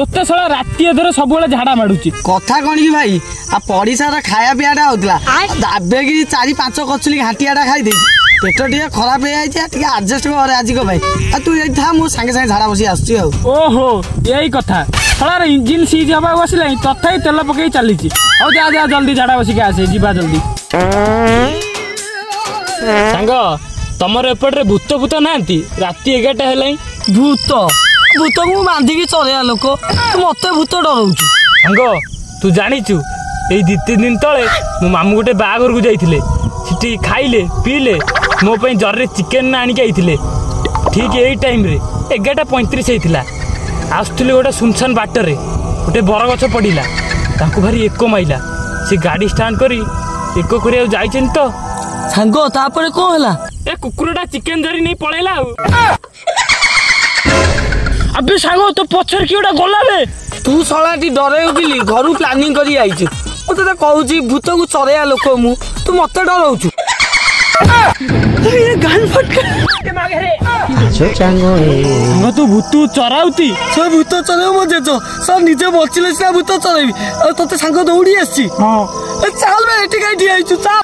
तोते साला राति अधर सब झाड़ा माडुची कथा कौन की भाई आ पड़ीसा खाया पियाटा होता दाबे कि 4-5 कचुली घाटियाटा खाई दे पेट टे खराब हो जाए आडजस्ट कर आज को भाई आ तू ये था मु सांगे सांगे झाड़ा बसी आसुची आ ओहो यही कथा साला इंजिन सीज हवा बसला तथा तेल पकई चली जा जा जल्दी झाड़ा बसिक आसे जीवा जल्दी सांग तमर एपटे भूत भूत ना राति 11टा है भूत भूत को बांधिकी चलैया लोक मत भूत डराऊ सांग तू जाचु ये 2-3 दिन तले मो मामू गोटे बाघर को जाइए सीटी खाइले पीले मो जर्रे चिकेन आनिक आइले ठीक यही टाइम रे 11:35 होता आसुले गोटे सुनसान बाटर गोटे बरगछ पड़ा ताकू भारी एक माइला से गाड़ी स्टार्ट करी एक कर जाइछन तो सांग तापर कौन है ए कुकुरटा चिकेन धरी नहीं पळेला अबे सांग तो पछर कि गोटा गला बे तू सलाटी डराउली घर प्लानिंग करी आइछु मते कहूँ भूत को चरैया लोक मु तू मत डराऊछु तू भूत चराउती से भूत चराऊ मो जेज सर निजे बचिले सिना भूत चरैबी तते सांग दौड़ी आसी चल बे एठी काई ठिया आइछु चल